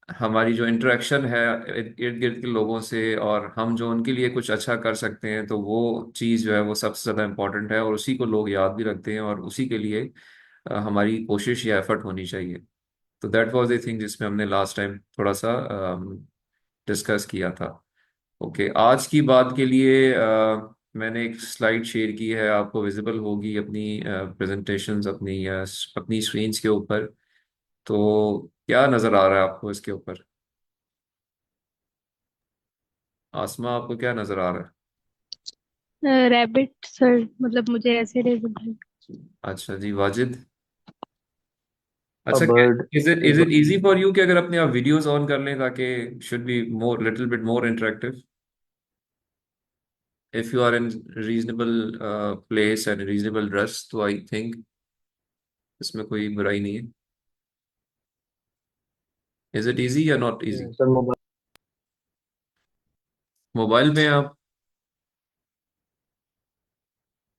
हमारी जो इंटरेक्शन है इर्द गिर्द के लोगों से, और हम जो उनके लिए कुछ अच्छा कर सकते हैं, तो वो चीज़ जो है वो सबसे ज़्यादा इम्पोर्टेंट है, और उसी को लोग याद भी रखते हैं, और उसी के लिए हमारी कोशिश या एफर्ट होनी चाहिए। तो दैट वाज द थिंग जिसमें हमने लास्ट टाइम थोड़ा सा डिस्कस किया था। ओके, आज की बात के लिए मैंने एक स्लाइड शेयर की है, आपको विजिबल होगी अपनी प्रेजेंटेशंस अपनी स्क्रीन्स के ऊपर। तो क्या नज़र आ रहा है आपको इसके ऊपर? आसमा, आपको क्या नज़र आ रहा रैबिट सर, मतलब मुझे ऐसे रैबिट। है? अच्छा जी, वाजिद। A अच्छा, bird. Is it easy for you कि अगर अपने आप वीडियोस ऑन कर लें, ताकि should be more little bit more interactive, if you are in reasonable place and reasonable dress, तो आई थिंक इसमें कोई बुराई नहीं है। इज इट इजी या not easy? Sir, mobile. Mobile पे हैं आप?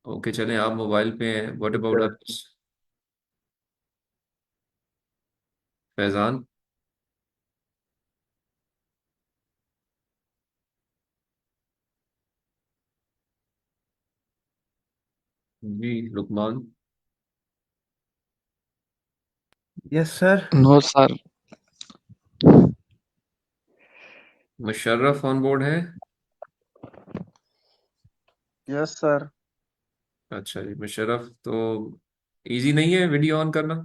ओके, चलें, आप मोबाइल पे हैं। What about Sir. Others? Faizan? Ji, Luqman? Yes sir. No sir. Musharraf on board है? Yes sir. अच्छा जी, मुशर्रफ तो इजी नहीं है वीडियो ऑन करना?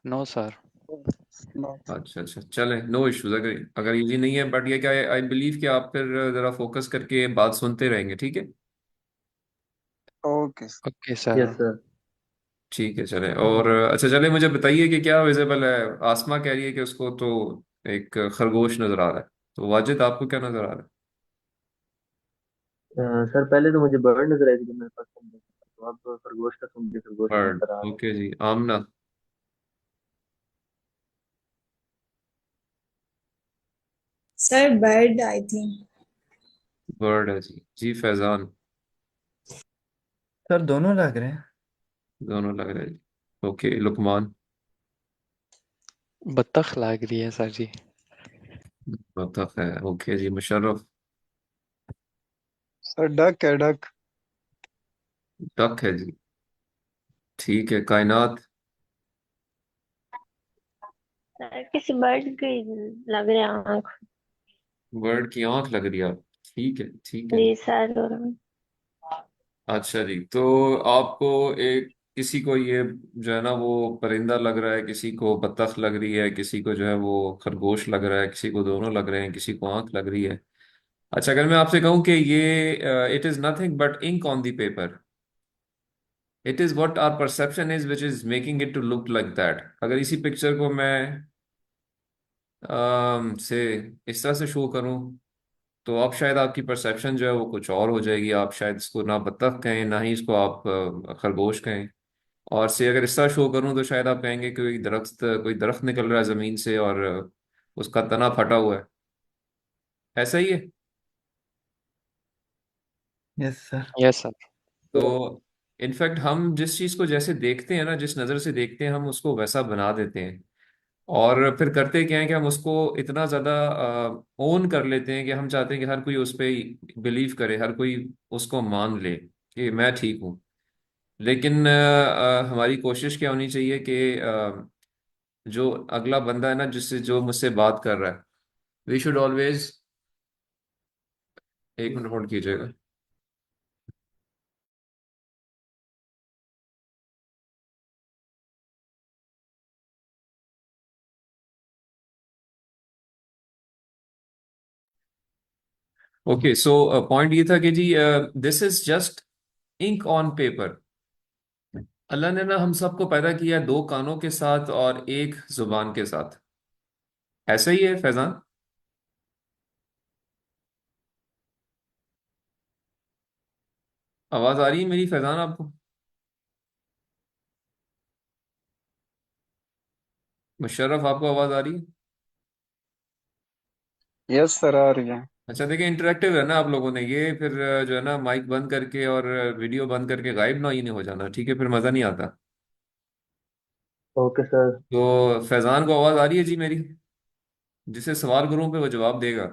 No sir. नो। अच्छा अच्छा, चलें, नो इश्यूज। अगर अगर इजी नहीं है, बट ये क्या है, आई बिलीव कि आप फिर जरा फोकस करके बात सुनते रहेंगे, ठीक है? Okay. Okay sir. Yes, sir. ठीक है, चलें। और अच्छा, चलें, मुझे बताइए कि क्या विजिबल है। आसमा कह रही है कि उसको तो एक खरगोश नजर आ रहा है। तो वाजिद, आपको क्या नजर आ रहा सर पहले तो मुझे बर्ड नजर आई थी जब मेरे पास फोन था, तो अब खरगोश का सुन के खरगोश है? ही बर्ड। नजर आ रहा है। ओके जी, Aamna? Sir bird I think. Bird है जी। जी, फैजान? सर दोनों लग रहे हैं। दोनों लग रहे हैं जी। ओके, लुकमान? बत्तख लग रही है सर जी। बतख है। ओके जी, मुशर्रफ? सर डक है, डक। डक है जी। ठीक है, कायनात? सर किसी बर्ड की लग रहा है आँख। बर्ड की आंख लग रही है आप? ठीक है, ठीक है। जी सर। और अच्छा जी, तो आपको एक किसी को ये जो है ना वो परिंदा लग रहा है, किसी को बतख लग रही है, किसी को जो है वो खरगोश लग रहा है, किसी को दोनों लग रहे हैं, किसी को आंख लग रही है। अच्छा, अगर मैं आपसे कहूं कि ये it is nothing but ink on the paper, it is what our perception is which is making it to look like that. अगर इसी पिक्चर को मैं से इस तरह से शो करूं, तो आप शायद आपकी परसेप्शन जो है वो कुछ और हो जाएगी। आप शायद इसको ना बत्तख कहें, ना ही इसको आप खरगोश कहें। और से अगर इस तरह शो करूं, तो शायद आप कहेंगे कि कोई दरख्त निकल रहा है जमीन से, और उसका तना फटा हुआ है। ऐसा ही है। Yes sir. Yes sir. तो इनफैक्ट हम जिस चीज को जैसे देखते हैं ना, जिस नजर से देखते हैं, हम उसको वैसा बना देते हैं। और फिर करते क्या है कि हम उसको इतना ज्यादा ओन कर लेते हैं कि हम चाहते हैं कि हर कोई उस पर बिलीव करे, हर कोई उसको मान ले कि मैं ठीक हूँ। लेकिन हमारी कोशिश क्या होनी चाहिए कि जो अगला बंदा है ना, जिससे जो मुझसे बात कर रहा है, वी शुड ऑलवेज, एक मिनट होल्ड कीजिएगा। ओके, सो पॉइंट ये था कि जी, this is just ink on paper. अल्लाह ने ना हम सबको पैदा किया दो कानों के साथ और एक जुबान के साथ। ऐसा ही है फैजान? आवाज आ रही है मेरी फैजान आपको? मुशर्रफ, आपको आवाज आ रही है? यस सर, आ रही है। अच्छा, देखिए, इंटरेक्टिव है ना आप लोगों ने ये। फिर जो है ना, माइक बंद करके और वीडियो बंद करके गायब ना ही नहीं हो जाना, ठीक है? फिर मजा नहीं आता। Okay sir. तो फैजान को आवाज आ रही है जी मेरी? जिसे सवाल करूं पे वो जवाब देगा।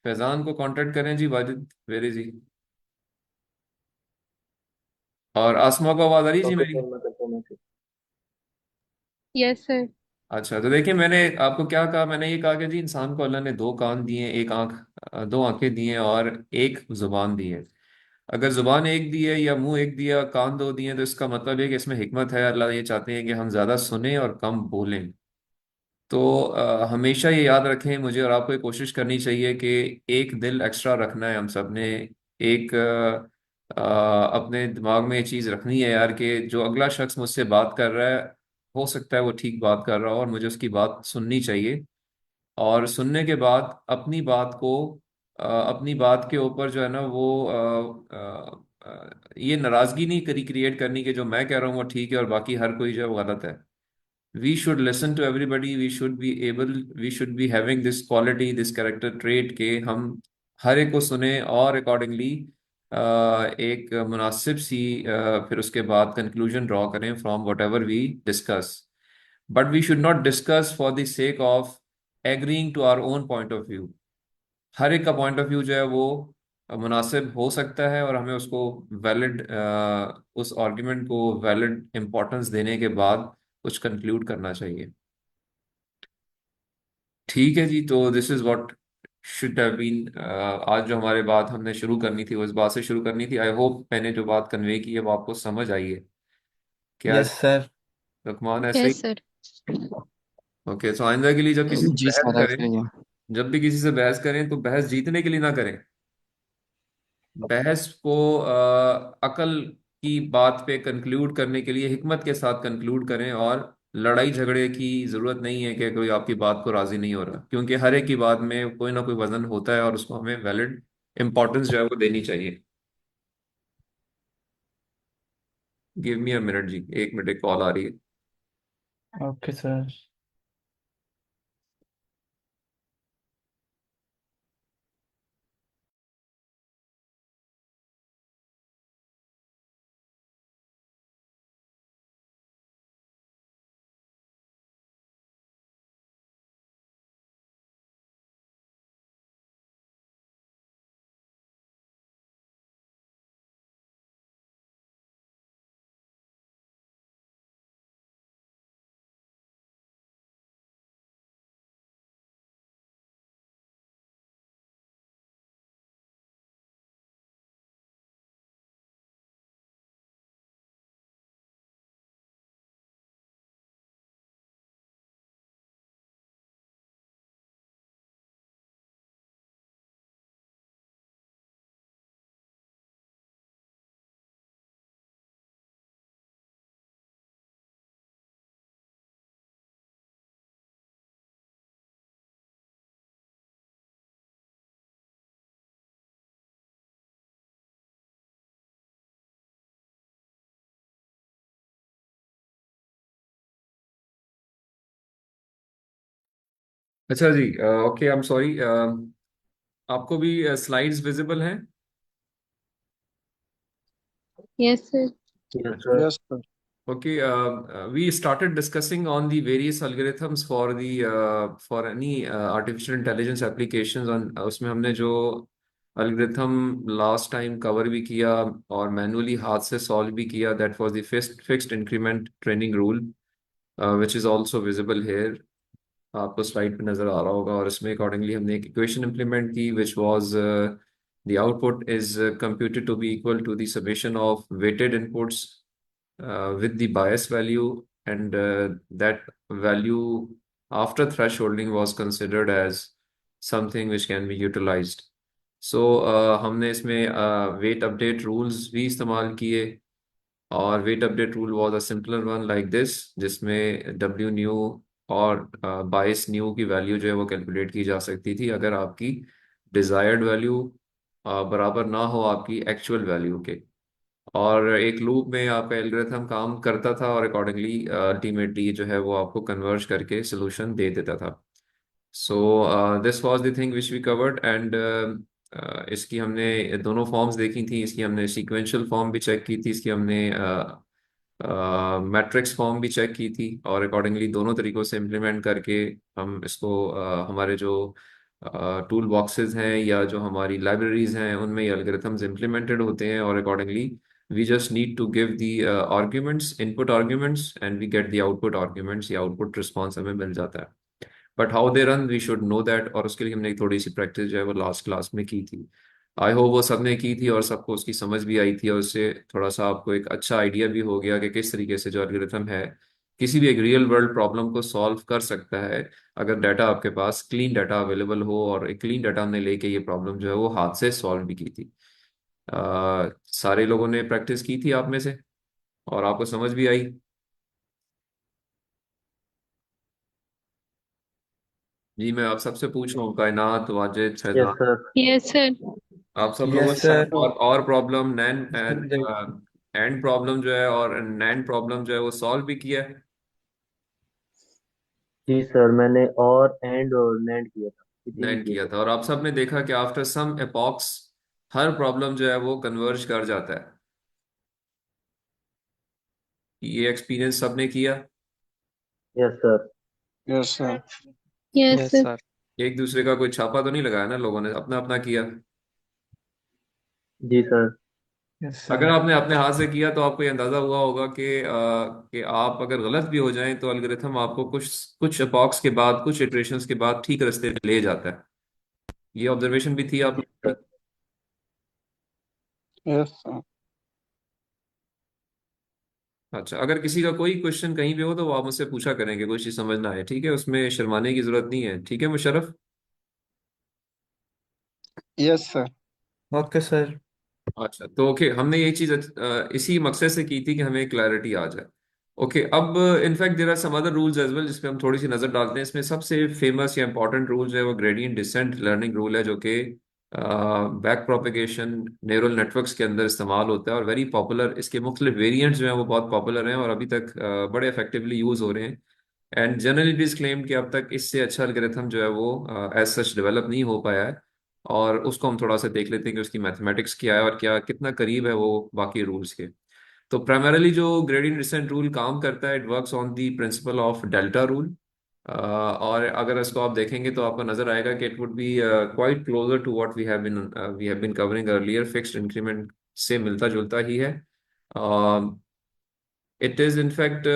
फैजान को कांटेक्ट करें जी, वाजिद वेरी जी। और आसमा को आवाज आ रही है जी ओके मेरी? सर, मैं करता हूँ मैसेज। Yes sir. अच्छा, तो देखिए मैंने आपको क्या कहा, मैंने ये कहा कि जी इंसान को अल्लाह ने दो कान दिए, एक आंख, दो आंखें दी हैं और एक जुबान दी है। अगर जुबान एक दी है या मुंह एक दिया, कान दो दिए, तो इसका मतलब है कि इसमें हिकमत है। अल्लाह ये चाहते हैं कि हम ज्यादा सुने और कम बोलें। तो हमेशा ये याद रखें, मुझे और आपको ये कोशिश करनी चाहिए कि एक दिल एक्स्ट्रा रखना है हम सब ने। एक अपने दिमाग में ये चीज़ रखनी है यार कि जो अगला शख्स मुझसे बात कर रहा है, हो सकता है वो ठीक बात कर रहा हो और मुझे उसकी बात सुननी चाहिए। और सुनने के बाद अपनी बात को अपनी बात के ऊपर जो है ना वो ये नाराजगी नहीं करी क्रिएट करनी कि जो मैं कह रहा हूँ वो ठीक है और बाकी हर कोई जो है वो गलत है। We should listen to everybody. We should be having this quality, this character trait के हम हर एक को सुने और अकॉर्डिंगली एक मुनासिब सी फिर उसके बाद कंक्लूजन ड्रॉ करें from whatever we discuss. But we should not discuss for the sake of agreeing to our own point of view. हर एक का पॉइंट ऑफ व्यू जो है वो मुनासिब हो सकता है और हमें उसको वैलिड उस आर्ग्यूमेंट को वैलिड इंपॉर्टेंस देने के बाद कुछ कंक्लूड करना चाहिए। ठीक है जी, तो this is what should have been. आज जो हमारे बात हमने शुरू करनी थी वो इस बात से शुरू करनी थी। आई होप मैंने जो बात कन्वे की है वो आपको समझ आई है क्या? Yes sir. लुकमान ऐसे ही। Yes sir. ओके, तो आइंदा के लिए जब किसी से जी बहस सर, ऐसे करें, ही है। जब भी किसी से बहस करें तो बहस जीतने के लिए ना करें। बहस को अकल की बात पे कंक्लूड करने के लिए हिकमत के साथ कंक्लूड करें। और लड़ाई झगड़े की जरूरत नहीं है कि कोई आपकी बात को राजी नहीं हो रहा, क्योंकि हर एक की बात में कोई ना कोई वजन होता है और उसको हमें वैलिड इंपॉर्टेंस जो है वो देनी चाहिए। गिव मी अ मिनट जी, एक मिनट, एक कॉल आ रही है। Okay sir. अच्छा जी, ओके, आई एम सॉरी। आपको भी स्लाइड्स विजिबल हैं? Yes sir. Yes sir. Yes sir. Okay, we started discussing on the various algorithms for the for any artificial intelligence applications on उसमें हमने जो algorithm last time cover भी किया और manually हाथ से solve भी किया, that was the fixed increment training rule, which is also visible here। आपको स्लाइड पे नजर आ रहा होगा और इसमें अकॉर्डिंगली हमने एक इक्वेशन इंप्लीमेंट की which was the output is computed to be equal to the summation of weighted inputs with the bias value, and that value after thresholding was considered as something which can be utilized। So हमने इसमें weight update rules भी इस्तेमाल किए और weight update rule was a simpler one like this, जिसमें W new और बाइस new की वैल्यू जो है वो कैलकुलेट की जा सकती थी अगर आपकी डिजायर्ड वैल्यू बराबर ना हो आपकी एक्चुअल वैल्यू के। और एक लूप में आपका एल्गोरिथम काम करता था और अकॉर्डिंगली अल्टीमेटली जो है वो आपको कन्वर्ज करके सोल्यूशन दे देता था। So this was the thing which we covered, and इसकी हमने दोनों फॉर्म्स देखी थी। इसकी हमने सीक्वेंशियल फॉर्म भी चेक की थी, इसकी हमने मैट्रिक्स फॉर्म भी चेक की थी, और अकॉर्डिंगली दोनों तरीकों से इम्प्लीमेंट करके हम इसको हमारे जो टूल बॉक्सेस हैं या जो हमारी लाइब्रेरीज हैं उनमें ये एल्गोरिथम्स इम्प्लीमेंटेड होते हैं, और accordingly we just need to give the arguments, input arguments, and we get the output arguments या आउटपुट रिस्पॉन्स हमें मिल जाता है। But how they run we should know that, और उसके लिए हमने एक थोड़ी सी प्रैक्टिस जो है वो लास्ट क्लास में की थी। आई होप वो सबने की थी और सबको उसकी समझ भी आई थी, और उससे थोड़ा सा आपको एक अच्छा आइडिया भी हो गया कि किस तरीके से जो एल्गोरिथम है किसी भी एक रियल वर्ल्ड प्रॉब्लम को सॉल्व कर सकता है, अगर डाटा आपके पास क्लीन डाटा अवेलेबल हो। और एक क्लीन डाटा हमने लेके ये प्रॉब्लम जो है वो हाथ से सॉल्व भी की थी। सारे लोगों ने प्रैक्टिस की थी आप में से, और आपको समझ भी आई। जी मैं आप सबसे पूछ रहा हूँ, Kainat, Wajid, yes Shahzad, sir. Yes sir. आप सब लोगों यस ने सर। और प्रॉब्लम नैन जी एंड प्रॉब्लम जो है और नैन प्रॉब्लम जो है वो सॉल्व भी किया है। जी सर, मैंने और एंड और लैंड किया था, ये तीन नैन किए किया थे। था, और आप सब ने देखा कि आफ्टर सम एपॉक्स हर प्रॉब्लम जो है वो कन्वर्ज कर जाता है। ये एक्सपीरियंस सबने किया। Yes sir. Yes sir. Yes yes sir. Sir. एक दूसरे का कोई छापा तो नहीं लगाया ना, लोगों ने अपना अपना किया। जी सर। यस अगर सर। आपने अपने हाथ से किया तो आपको ये अंदाजा हुआ होगा कि आप अगर गलत भी हो जाएं तो एल्गोरिथम आपको कुछ कुछ एपॉक्स के बाद, कुछ इटरेशंस के बाद ठीक रास्ते पे ले जाता है। ये ऑब्जर्वेशन भी थी आप जी लोगों सर। की। Yes sir. अच्छा, अगर किसी का कोई क्वेश्चन कहीं पे हो तो वो आप मुझसे पूछा करेंगे, कोई चीज समझ ना आए, ठीक है, उसमें शर्माने की जरूरत नहीं है, ठीक है Musharraf. Yes sir. Okay sir. अच्छा तो ओके, हमने ये चीज इसी मकसद से की थी कि हमें क्लैरिटी आ जाए। ओके, अब in fact there are some other rules as well जिसपे हम थोड़ी सी नजर डालते हैं। इसमें सबसे फेमस या इंपॉर्टेंट रूल जो है वो ग्रेडियंट डिसेंट लर्निंग रूल है, जो कि बैक प्रोपेगेशन न्यूरल नेटवर्क्स के अंदर इस्तेमाल होता है, और वेरी पॉपुलर। इसके मुख्तलिफ वेरिएंट्स जो हैं वो बहुत पॉपुलर हैं और अभी तक बड़े इफेक्टिवली यूज हो रहे हैं। And generally it is claimed कि अब तक इससे अच्छा एल्गोरिथम जो है वो एज सच डेवलप नहीं हो पाया है। और उसको हम थोड़ा सा देख लेते हैं कि उसकी मैथमेटिक्स क्या है और क्या कितना करीब है वो बाकी रूल्स के। तो प्राइमरली जो ग्रेडियंट डिसेंट रूल काम करता है, it works on the principle of delta rule. और अगर इसको आप देखेंगे तो आपको नजर आएगा कि it would be quite closer to what we have been covering earlier. Fixed increment से मिलता जुलता ही है। इट इज इनफैक्ट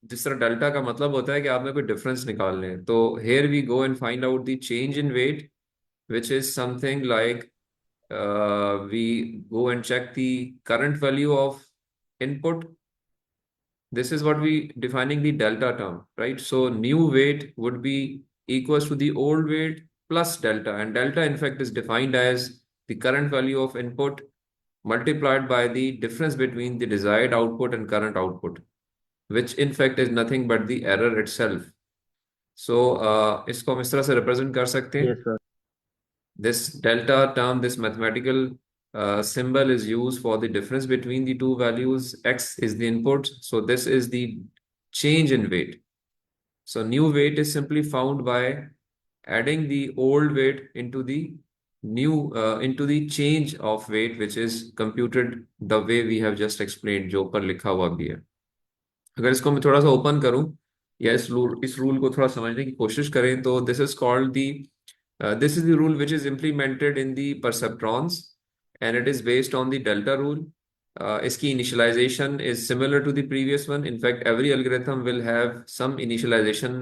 जिस तरह डेल्टा का मतलब होता है कि आपने कोई डिफरेंस निकालने हैं, तो here we go and find out the change in weight, which is something like we go and check the current value of input. This is what we defining the delta term, right? So new weight would be equals to the old weight plus delta, and delta in fact is defined as the current value of input multiplied by the difference between the desired output and current output, which in fact is nothing but the error itself. So इसको हम इस तरह से represent कर सकते हैं। Yes sir. This delta term, this mathematical symbol is used for the difference between the two values. X is the input, so this is the change in weight. So new weight is simply found by adding the old weight into the into the change of weight, which is computed the way we have just explained, जो ऊपर लिखा हुआ भी है। अगर इसको मैं थोड़ा सा ओपन करूं या इस रूल को थोड़ा समझने की कोशिश करें तो this is called the this is the rule which is implemented in the perceptrons, and it is based on the delta rule. Its initialization is similar to the previous one. In fact, every algorithm will have some initialization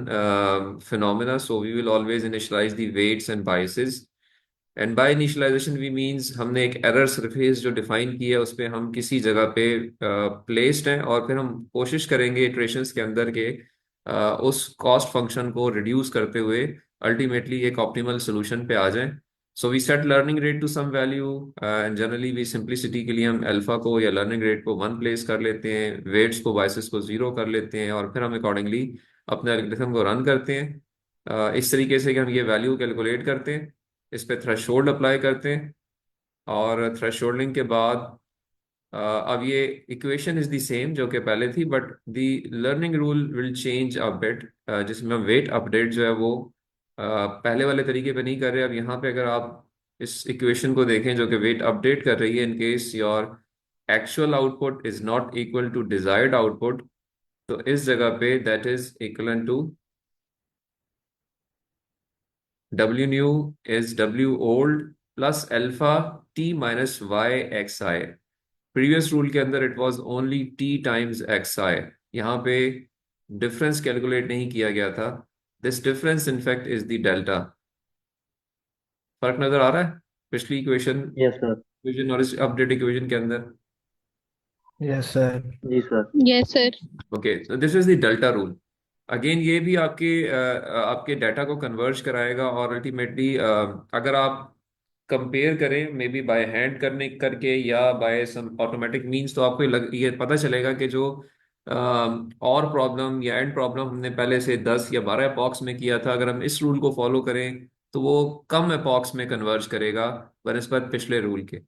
phenomena. So we will always initialize the weights and biases. And by initialization we means हमने एक error surface जो define की है उस पे हम किसी जगह पे प्लेस्ड हैं, और फिर हम कोशिश करेंगे इटरेशंस के अंदर के उस कॉस्ट फंक्शन को रिड्यूस करते हुए अल्टीमेटली एक ऑप्टिमल सोल्यूशन पे आ जाएं। So we set learning rate to some value, and generally we simplicity के लिए हम अल्फा को या लर्निंग रेट को 1 प्लेस कर लेते हैं, वेट्स को बायसेस को 0 कर लेते हैं, और फिर हम अकॉर्डिंगली अपने एल्गोरिथम को रन करते हैं इस तरीके से कि हम ये वैल्यू कैलकुलेट करते हैं, इस पे थ्रेशोल्ड अप्लाई करते हैं, और थ्रेशोल्डिंग के बाद अब ये इक्वेशन इज द सेम जो कि पहले थी, but the learning rule will change a bit, जिसमें हम वेट अपडेट जो है वो पहले वाले तरीके पे नहीं कर रहे। अब यहाँ पे अगर आप इस इक्वेशन को देखें जो कि वेट अपडेट कर रही है, in case your actual output is not equal to desired output, तो इस जगह पे that is equal to W new is W old plus alpha T minus y x i. Previous rule के अंदर it was only T times x i. यहाँ पे difference calculate नहीं किया गया था। This difference in fact is the delta. फर्क नजर आ रहा है पिछली इक्वेशन यस सर। इक्वेशन और इस अपडेट इक्वेशन के अंदर? Yes sir. जी sir. Yes sir. Okay, so this is the delta rule. Again ये भी आपके डाटा को कन्वर्ज कराएगा, और अल्टीमेटली अगर आप कंपेयर करें मे बी बाय हैंड करने करके या बाय सम ऑटोमेटिक मींस, तो आपको ये पता चलेगा कि जो और प्रॉब्लम या एंड प्रॉब्लम हमने पहले से 10 या 12 एपॉक्स में किया था, अगर हम इस रूल को फॉलो करें तो वो कम एपॉक्स में कन्वर्ज करेगा बनस्पत पिछले रूल के।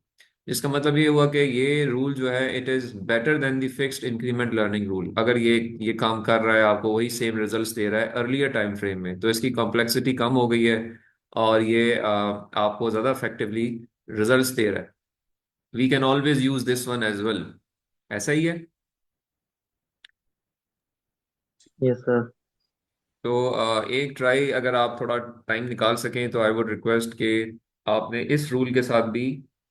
इसका मतलब ये हुआ कि ये रूल जो है it is better than the fixed increment learning rule. अगर ये काम कर रहा है, आपको वही सेम रिजल्ट्स दे रहा है अर्लियर टाइम फ्रेम में, तो इसकी कॉम्प्लेक्सिटी कम हो गई है और ये आपको ज़्यादा इफेक्टिवली रिजल्ट्स दे रहा है। We can always use this one as well. ऐसा ही है। Yes sir. तो एक ट्राई अगर आप थोड़ा टाइम निकाल सकें तो आई वुड रिक्वेस्ट कि आपने इस रूल के साथ भी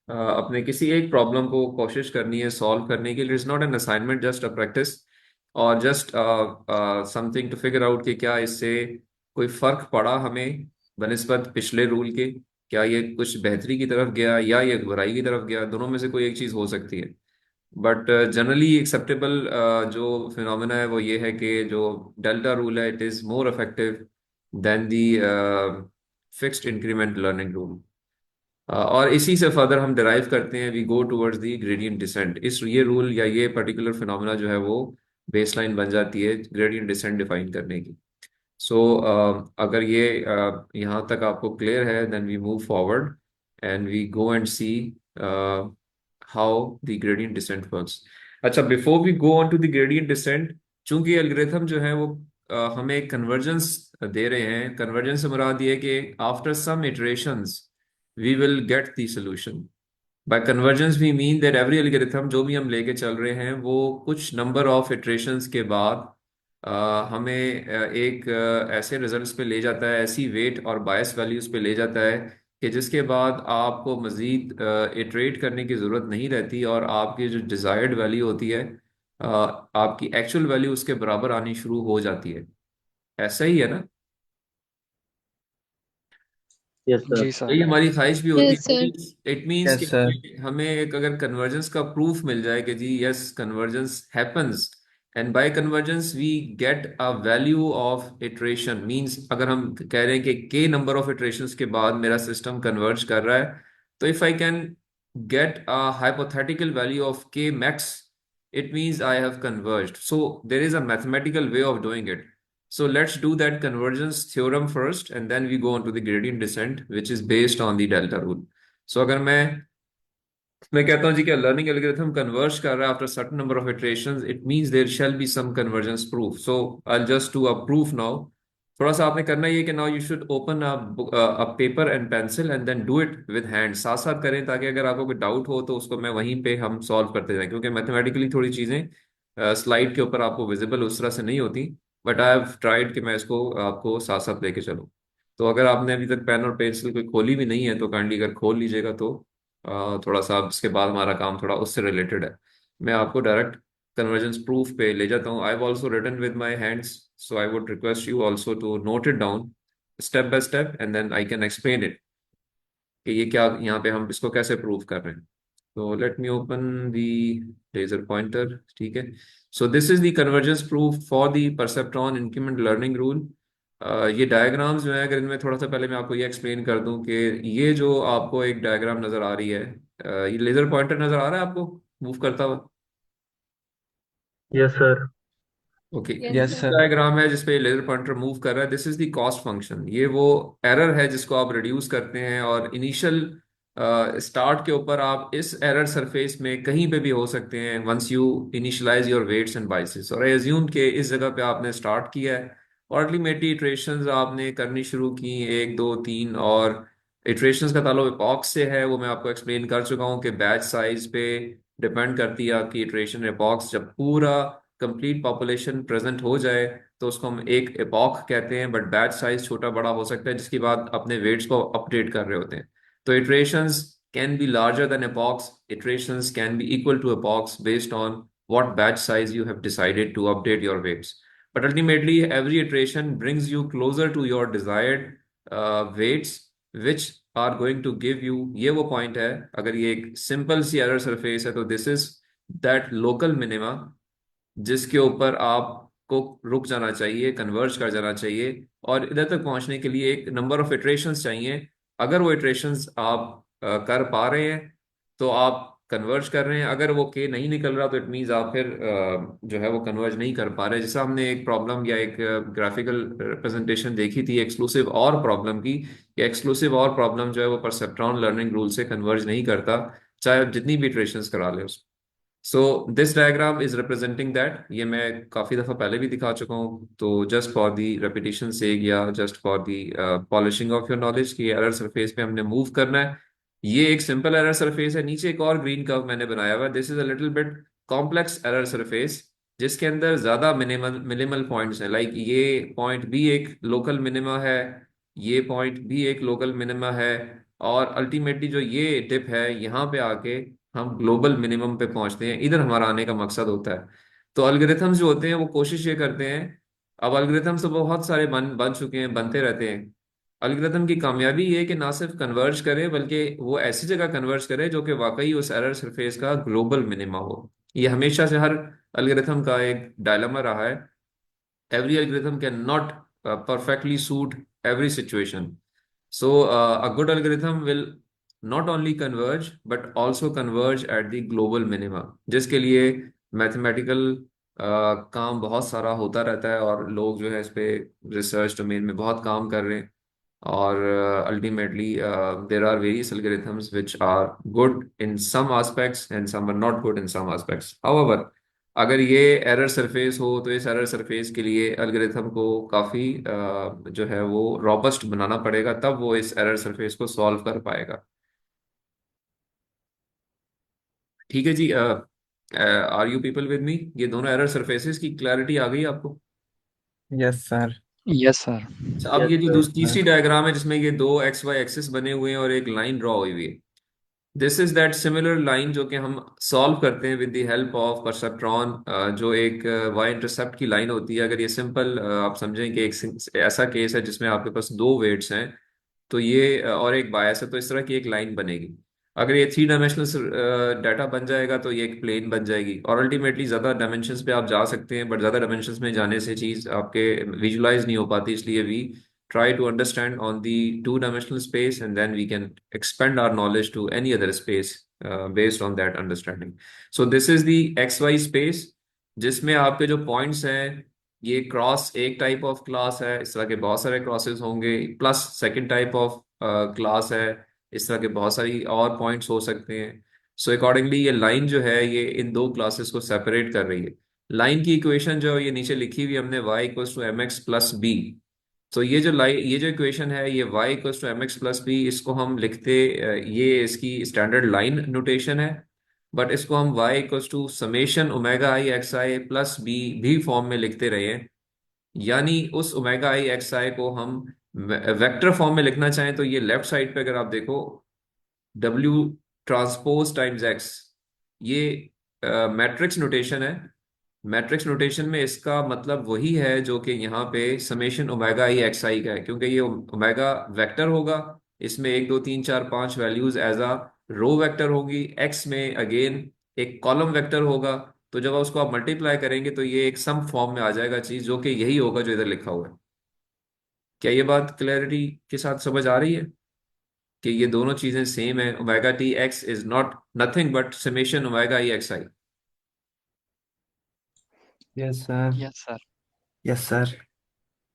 अपने किसी एक प्रॉब्लम को कोशिश करनी है सॉल्व करने के लिए। It's not an assignment, just a practice और just something to figure out कि क्या इससे कोई फर्क पड़ा हमें बनस्पत पिछले रूल के। क्या ये कुछ बेहतरी की तरफ गया या ये बुराई की तरफ गया, दोनों में से कोई एक चीज़ हो सकती है। बट जनरली एक्सेप्टेबल जो फिनोमेना है वो ये है कि जो डेल्टा रूल है it is more effective than the fixed increment learning rule. और इसी से फर्दर हम डिराइव करते हैं, we go towards the gradient descent. इस ये रूल या ये पर्टिकुलर फिनोमेना जो है वो बेसलाइन बन जाती है ग्रेडियंट डिसेंट डिफाइन करने की। सो अगर ये यहाँ तक आपको क्लियर है then we move forward and we go and see how the gradient descent works. अच्छा, before we go on to the gradient descent, चूंकि एल्गोरिथम जो है वो हमें कन्वर्जेंस दे रहे हैं। कन्वर्जेंस से मुराद ये है कि after some iterations we will get the solution. By convergence we mean that every algorithm जो भी हम लेके चल रहे हैं वो कुछ नंबर ऑफ इटरेशंस के बाद हमें एक ऐसे रिजल्ट्स पे ले जाता है, ऐसी वेट और बायस वैल्यूज पे ले जाता है कि जिसके बाद आपको मज़ीद इटरेट करने की ज़रूरत नहीं रहती और आपकी जो डिज़ायर्ड वैल्यू होती है आपकी एक्चुअल वैल्यू उसके बराबर आनी शुरू हो जाती है। ऐसा ही है ना? Yes sir. जी सर। यही हमारी ख्वाहिश भी होती यस सर। है। इट मीन्स कि यस सर। हमें एक अगर कन्वर्जेंस का प्रूफ मिल जाए कि जी yes convergence happens, and by convergence we get a value of iteration. Means अगर हम कह रहे हैं कि के नंबर ऑफ इटरेशंस के बाद मेरा सिस्टम कन्वर्ज कर रहा है, तो if I can get a hypothetical value of के max, it means I have converged. So there is a mathematical way of doing it. So let's do that convergence theorem first, and then we go on to the gradient descent, which is based on the delta rule. So अगर मैं कहता हूँ जी कि learning algorithm converge कर रहा है after certain number of iterations, it means there shall be some convergence proof. So I just do a proof now. थोड़ा सा आपने करना ये कि now you should open a paper and pencil and then do it with hand. साथ साथ करें ताकि अगर आपको कोई डाउट हो तो उसको मैं वहीं पे हम सॉल्व करते जाएं, क्योंकि मैथमेटिकली थोड़ी चीज़ें स्लाइड के ऊपर आपको विजिबल उस तरह से नहीं होती। बट आई हैव ट्राइड कि मैं इसको आपको साथ साथ लेके चलूँ। तो अगर आपने अभी तक पेन और पेंसिल कोई खोली भी नहीं है तो काइंडली अगर खोल लीजिएगा, तो थोड़ा सा इसके बाद हमारा काम थोड़ा उससे रिलेटेड है। मैं आपको डायरेक्ट कन्वर्जेंस प्रूफ पे ले जाता हूँ। I have also written with my hands, so I would request you also to note it down step by step and then I can explain it कि ये क्या यहाँ पे हम इसको कैसे प्रूव कर रहे हैं। तो let me open the laser pointer. ठीक है, so this is the convergence proof for the perceptron increment learning rule. ये डायग्राम्स जो है, अगर इनमें थोड़ा सा पहले मैं आपको ये एक्सप्लेन कर दूं कि ये जो आपको एक डायग्राम नजर आ रही है, ये लेजर पॉइंटर नजर आ रहा है आपको मूव करता हुआ? Yes sir. Okay, yes yes sir. Sir. Diagram है जिसपे लेजर पॉइंटर मूव कर रहा है, this is the cost function. ये वो एरर है जिसको आप रिड्यूस करते हैं, और इनिशियल स्टार्ट के ऊपर आप इस एरर सरफेस में कहीं पे भी हो सकते हैं once you initialize your weights and biases. और आई अज्यूम के इस जगह पे आपने स्टार्ट किया है और अल्टीमेटली इटरेशंस आपने करनी शुरू की, एक दो तीन, और इटरेशंस का ताल्लुक एपॉक्स से है, वो मैं आपको एक्सप्लेन कर चुका हूँ कि बैच साइज पे डिपेंड करती है आपकी इटरेशन। एपॉक्स जब पूरा कंप्लीट पॉपुलेशन प्रेजेंट हो जाए तो उसको हम एक एपॉक कहते हैं, बट बैच साइज छोटा बड़ा हो सकता है, जिसके बाद अपने वेट्स को अपडेट कर रहे होते हैं। तो iterations can be larger than epochs, iterations can be equal to epochs based on what batch size you have decided to update your weights. But ultimately, every iteration brings you closer to your desired weights, which are going to give you, ये वो point है, अगर ये एक simple सी error surface है तो this is that local minima जिसके ऊपर आपको रुक जाना चाहिए, कन्वर्ज कर जाना चाहिए, और इधर तक पहुंचने के लिए एक नंबर ऑफ इटरेशंस चाहिए। अगर वो इटरेशंस आप कर पा रहे हैं तो आप कन्वर्ज कर रहे हैं, अगर वो के नहीं निकल रहा तो इट मीन्स आप फिर जो है वो कन्वर्ज नहीं कर पा रहे। जैसा हमने एक प्रॉब्लम या एक ग्राफिकल रिप्रेजेंटेशन देखी थी एक्सक्लूसिव और प्रॉब्लम की, एक्सक्लूसिव और प्रॉब्लम जो है वो परसेप्ट्रॉन लर्निंग रूल से कन्वर्ज नहीं करता, चाहे आप जितनी भी इटरेशंस करा ले उसको। So this diagram is representing that, ये मैं काफी दफा पहले भी दिखा चुका हूँ, तो जस्ट फॉर दी रेपिटेशन सेक या just for the polishing of your knowledge कि एरर सरफेस पे हमने मूव करना है। ये एक सिंपल एरर सरफेस है, नीचे एक और ग्रीन कर्व मैंने बनाया हुआ है, this is a little bit complex error surface जिसके अंदर ज्यादा मिनिमल मिनिमल पॉइंट्स हैं। लाइक ये पॉइंट भी एक लोकल मिनिमा है, ये पॉइंट भी एक लोकल मिनिमा है, और अल्टीमेटली जो ये डिप है यहाँ पे आके हम ग्लोबल मिनिमम पे पहुंचते हैं, इधर हमारा आने का मकसद होता है। तो एल्गोरिथम्स जो होते हैं वो कोशिश ये करते हैं, अब एल्गोरिथम्स तो बहुत सारे बन बन चुके हैं, बनते रहते हैं। एल्गोरिथम की कामयाबी ये है कि ना सिर्फ कन्वर्ज करे बल्कि वो ऐसी जगह कन्वर्ज करे जो कि वाकई उस एरर सरफेस का ग्लोबल मिनिमा हो। ये हमेशा से हर एल्गोरिथम का एक डायलेमा रहा है। every algorithm cannot perfectly suit every situation. So a good algorithm will not only converge but also converge at the global minima, जिसके लिए मैथमेटिकल काम बहुत सारा होता रहता है और लोग जो है इस पे रिसर्च डोमेन में बहुत काम कर रहे हैं। और ultimately there are various algorithms which are good in some aspects and some are not good in some aspects. However, अगर ये एरर सरफेस हो तो इस एरर सरफेस के लिए एल्गोरिथम को काफ़ी जो है वो रॉबस्ट बनाना पड़ेगा, तब वो इस एरर सरफेस को सॉल्व कर पाएगा। ठीक है जी, are you people with me? ये दोनों एरर सरफेसेस की क्लैरिटी आ गई आपको? Yes sir. Yes sir. अच्छा, अब यस ये जो सर। तीसरी डायग्राम है जिसमें ये दो एक्स वाई एक्सिस बने हुए हैं और एक लाइन ड्रॉ हुई हुई है, this is that similar line जो कि हम सॉल्व करते हैं with the help of perceptron, जो एक वाई इंटरसेप्ट की लाइन होती है। अगर ये सिंपल आप समझें कि एक ऐसा केस है जिसमें आपके पास दो वेट्स हैं तो ये और एक बायस है, तो इस तरह की एक लाइन बनेगी। अगर ये थ्री डायमेंशनल डाटा बन जाएगा तो ये एक प्लेन बन जाएगी, और अल्टीमेटली ज़्यादा डायमेंशंस पे आप जा सकते हैं, बट ज़्यादा डायमेंशंस में जाने से चीज़ आपके विजुलाइज नहीं हो पाती, इसलिए we try to understand on the two-dimensional space and then we can expand our knowledge to any other space based on that understanding. So this is the XY space जिसमें आपके जो पॉइंट्स हैं ये cross एक type of class है, इस तरह के बहुत सारे क्रॉसेस होंगे, plus second type of class है, इस तरह के बहुत सारी और पॉइंट्स हो सकते हैं। सो अकॉर्डिंगली ये लाइन जो है ये इन दो क्लासेस को सेपरेट कर रही है। लाइन की इक्वेशन जो ये नीचे लिखी हुई हमने y equals to m x plus b. तो ये जो इक्वेशन है ये y equals to m x plus b, इसको हम लिखते ये इसकी स्टैंडर्ड लाइन नोटेशन है, बट इसको हम y equals to summation omega i x i plus b भी फॉर्म में लिखते रहे हैं। यानी उस ओमेगा आई एक्स आई को हम वेक्टर फॉर्म में लिखना चाहें तो ये लेफ्ट साइड पे अगर आप देखो W ट्रांसपोज टाइम्स x, ये मैट्रिक्स नोटेशन है। मैट्रिक्स नोटेशन में इसका मतलब वही है जो कि यहाँ पे समेशन ओमेगा आई एक्स आई का है, क्योंकि ये ओमेगा वेक्टर होगा, इसमें एक दो तीन चार पांच values as a row vector होगी, एक्स में अगेन एक कॉलम वेक्टर होगा। तो जब उसको आप मल्टीप्लाई करेंगे तो ये एक सम फॉर्म में आ जाएगा चीज, जो कि यही होगा जो इधर लिखा हुआ है। क्या ये बात क्लैरिटी के साथ समझ आ रही है कि ये दोनों चीजें सेम है? Omega t x is not nothing but summation omega i x i. Yes sir. Yes sir. Yes sir.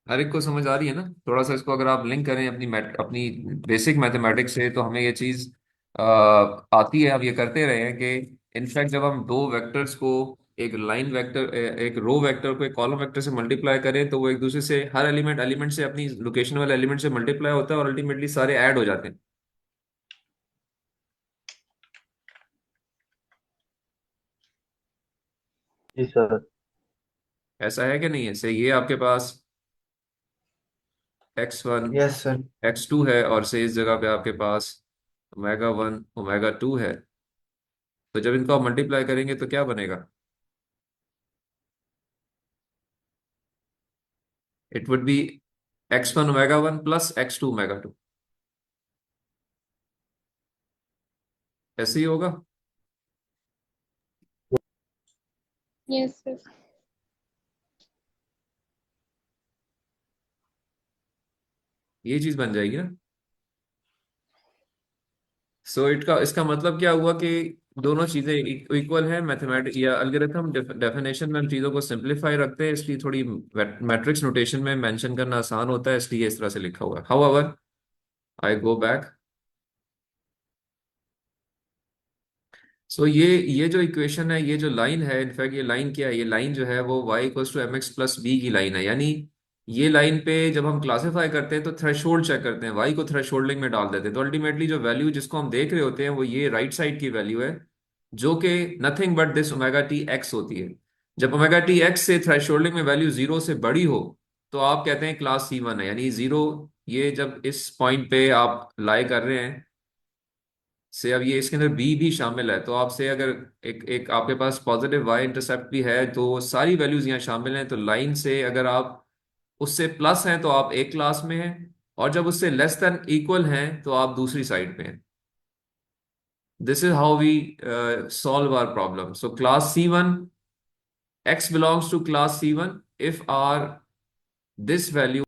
हर एक को समझ आ रही है ना? थोड़ा सा इसको अगर आप लिंक करें अपनी बेसिक मैथमेटिक्स से तो हमें ये चीज आती है। अब ये करते रहे हैं कि इनफैक्ट जब हम दो वेक्टर्स को, एक लाइन वेक्टर एक रो वेक्टर को एक कॉलम वेक्टर से मल्टीप्लाई करें तो वो एक दूसरे से हर एलिमेंट एलिमेंट से अपनी लोकेशन वाले एलिमेंट से मल्टीप्लाई होता है और अल्टीमेटली सारे ऐड हो जाते हैं। जी सर। ऐसा है कि नहीं है? से ये आपके पास x1 यस सर। x2 है, और से इस जगह पे आपके पास ओमेगा 1 ओमेगा 2 है। तो जब इनको आप मल्टीप्लाई करेंगे तो क्या बनेगा? It would B x1 omega 1 plus x2 omega 2। ऐसे ही होगा। Yes sir. ये चीज बन जाएगी ना। सो इसका मतलब क्या हुआ कि दोनों चीजें इक्वल है। मैथमेटिक या अलगोरिथम डेफिनेशन में हम चीजों को सिंपलीफाई रखते हैं, इसलिए थोड़ी मैट्रिक्स नोटेशन में मेंशन करना आसान होता है, इसलिए इस तरह से लिखा हुआ है। हाउएवर, आई गो बैक। सो ये जो इक्वेशन है, ये जो लाइन है, इनफैक्ट ये लाइन क्या है? ये लाइन जो है वो y equals to mx plus b की लाइन है। यानी ये लाइन पे जब हम क्लासिफाई करते हैं तो थ्रेशोल्ड चेक करते हैं, y को थ्रेशोल्डिंग में डाल देते हैं, तो अल्टीमेटली जो वैल्यू जिसको हम देख रहे होते हैं वो ये राइट साइड की वैल्यू है, जो कि nothing but this omega t x होती है। जब ओमेगा टी एक्स से थ्रेशोल्डिंग में वैल्यू जीरो से बड़ी हो तो आप कहते हैं क्लास C1 है, यानी जीरो। ये जब इस पॉइंट पे आप लाई कर रहे हैं से, अब ये इसके अंदर बी भी शामिल है, तो आपसे अगर एक एक आपके पास पॉजिटिव वाई इंटरसेप्ट भी है तो सारी वैल्यूज यहाँ शामिल हैं। तो लाइन से अगर आप उससे प्लस हैं तो आप एक क्लास में हैं, और जब उससे लेस देन इक्वल हैं तो आप दूसरी साइड पे हैं। This is how we solve our problem. So class C1, x belongs to class C1 if are this value